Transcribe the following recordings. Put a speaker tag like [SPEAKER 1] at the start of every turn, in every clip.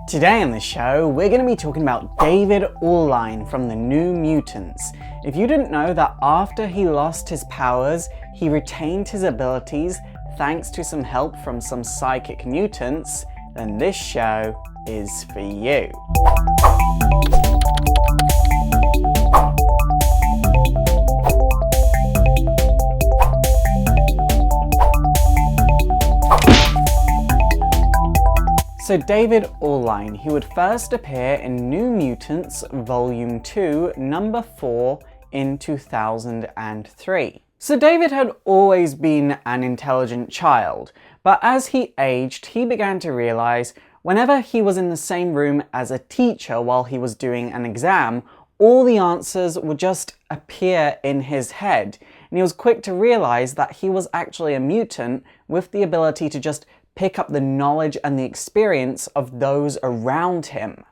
[SPEAKER 1] Today on the show, we're going to be talking about David Alleyne from the New Mutants. If you didn't know that after he lost his powers, he retained his abilities thanks to some help from some psychic mutants, then this show is for you. So David Alleyne, he would first appear in New Mutants Volume 2, Number 4 in 2003. So David had always been an intelligent child, but as he aged, he began to realize whenever he was in the same room as a teacher while he was doing an exam, all the answers would just appear in his head. And he was quick to realize that he was actually a mutant with the ability to just pick up the knowledge and the experience of those around him.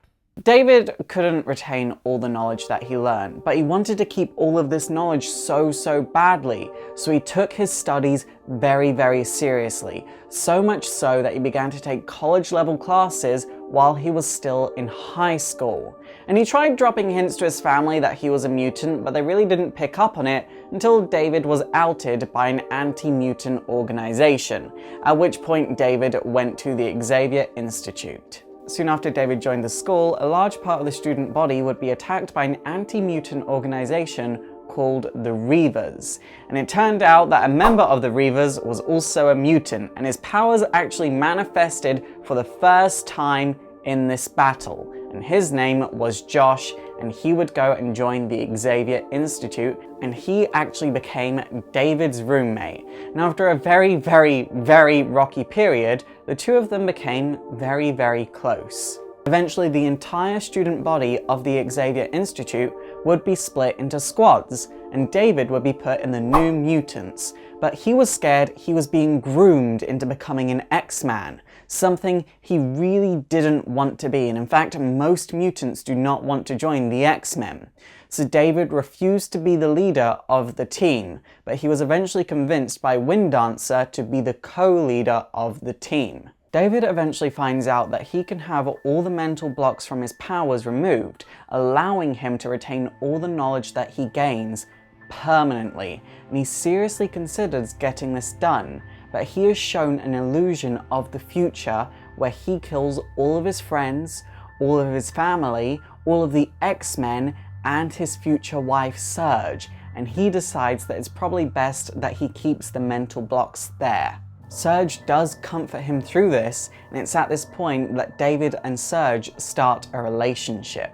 [SPEAKER 1] David couldn't retain all the knowledge that he learned, but he wanted to keep all of this knowledge so badly, so he took his studies very seriously, so much so that he began to take college-level classes while he was still in high school. And he tried dropping hints to his family that he was a mutant, but they really didn't pick up on it until David was outed by an anti-mutant organization, at which point David went to the Xavier Institute. Soon after David joined the school, a large part of the student body would be attacked by an anti-mutant organization called the Reavers. And it turned out that a member of the Reavers was also a mutant, and his powers actually manifested for the first time in this battle. And his name was Josh, and he would go and join the Xavier Institute, and he actually became David's roommate. And after a very rocky period, the two of them became very close. Eventually, the entire student body of the Xavier Institute would be split into squads, and David would be put in the New Mutants. But he was scared he was being groomed into becoming an X-Man, something he really didn't want to be, and in fact, most mutants do not want to join the X-Men. So David refused to be the leader of the team, but he was eventually convinced by Windancer to be the co-leader of the team. David eventually finds out that he can have all the mental blocks from his powers removed, allowing him to retain all the knowledge that he gains permanently, and he seriously considers getting this done, but he is shown an illusion of the future where he kills all of his friends, all of his family, all of the X-Men, and his future wife Surge, and he decides that it's probably best that he keeps the mental blocks there. Surge does comfort him through this, and it's at this point that David and Surge start a relationship.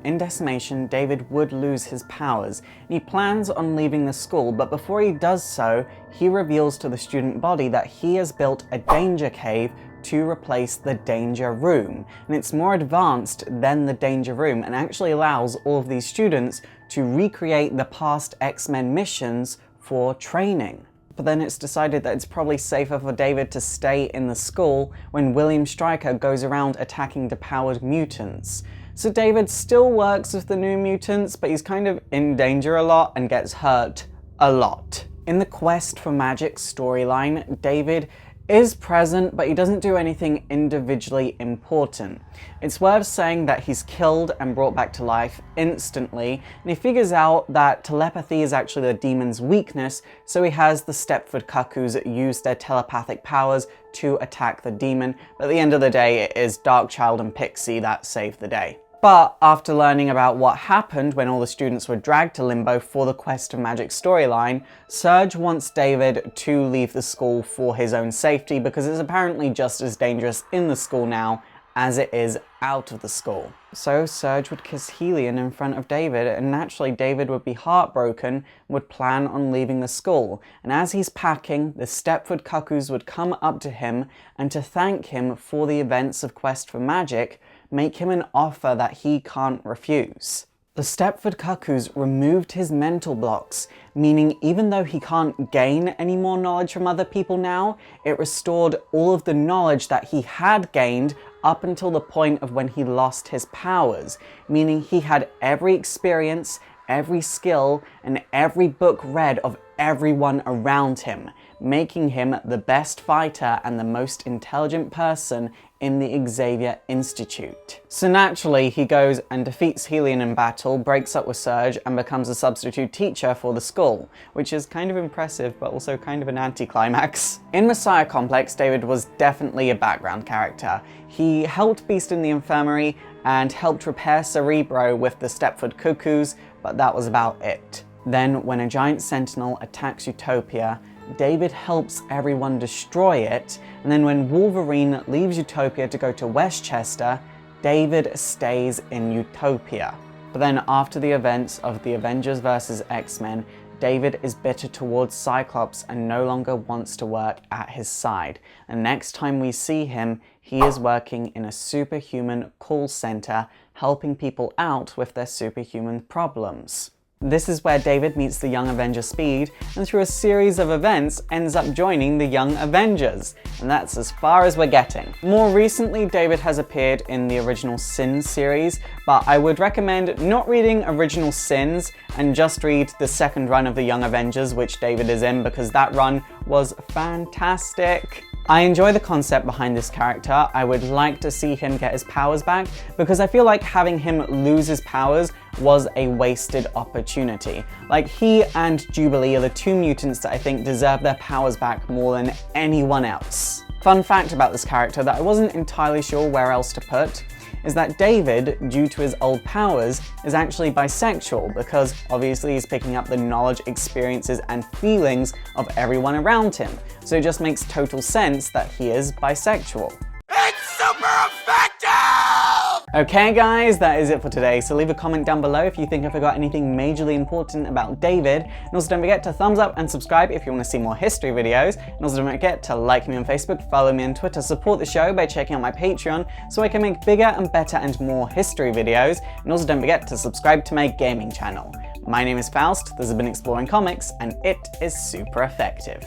[SPEAKER 1] In Decimation, David would lose his powers, and he plans on leaving the school, but before he does so, he reveals to the student body that he has built a danger cave to replace the danger room, and it's more advanced than the danger room and actually allows all of these students to recreate the past X-Men missions for training. But then it's decided that it's probably safer for David to stay in the school when William Stryker goes around attacking depowered mutants. So David still works with the New Mutants, but he's kind of in danger a lot and gets hurt a lot. In the Quest for Magic storyline, David is present, but he doesn't do anything individually important. It's worth saying that he's killed and brought back to life instantly, and he figures out that telepathy is actually the demon's weakness, so he has the Stepford Cuckoos use their telepathic powers to attack the demon, but at the end of the day, it is Darkchild and Pixie that save the day. But after learning about what happened when all the students were dragged to Limbo for the Quest of Magic storyline, Surge wants David to leave the school for his own safety because it's apparently just as dangerous in the school now as it is out of the school. So Surge would kiss Helion in front of David, and naturally David would be heartbroken and would plan on leaving the school. And as he's packing, the Stepford Cuckoos would come up to him and to thank him for the events of Quest for Magic, make him an offer that he can't refuse. The Stepford Cuckoos removed his mental blocks, meaning even though he can't gain any more knowledge from other people now, it restored all of the knowledge that he had gained up until the point of when he lost his powers, meaning he had every experience, every skill, and every book read of everyone around him, making him the best fighter and the most intelligent person in the Xavier Institute. So naturally, he goes and defeats Helion in battle, breaks up with Surge, and becomes a substitute teacher for the school, which is kind of impressive, but also kind of an anticlimax. In Messiah Complex, David was definitely a background character. He helped Beast in the infirmary and helped repair Cerebro with the Stepford Cuckoos, but that was about it. Then, when a giant sentinel attacks Utopia, David helps everyone destroy it, and then when Wolverine leaves Utopia to go to Westchester, David stays in Utopia. But then after the events of the Avengers vs. X-Men, David is bitter towards Cyclops and no longer wants to work at his side. And next time we see him, he is working in a superhuman call center, helping people out with their superhuman problems. This is where David meets the Young Avenger Speed, and through a series of events ends up joining the Young Avengers. And that's as far as we're getting. More recently, David has appeared in the Original Sins series, but I would recommend not reading Original Sins and just read the second run of the Young Avengers, which David is in, because that run was fantastic. I enjoy the concept behind this character. I would like to see him get his powers back, because I feel like having him lose his powers was a wasted opportunity. Like, he and Jubilee are the two mutants that I think deserve their powers back more than anyone else. Fun fact about this character that I wasn't entirely sure where else to put is that David, due to his old powers, is actually bisexual, because obviously he's picking up the knowledge, experiences, and feelings of everyone around him. So it just makes total sense that he is bisexual.
[SPEAKER 2] It's super effective!
[SPEAKER 1] Okay guys, that is it for today, so leave a comment down below if you think I forgot anything majorly important about David, and also don't forget to thumbs up and subscribe if you want to see more history videos, and also don't forget to like me on Facebook, follow me on Twitter, support the show by checking out my Patreon so I can make bigger and better and more history videos, and also don't forget to subscribe to my gaming channel. My name is Faust, this has been Exploring Comics, and it is super effective.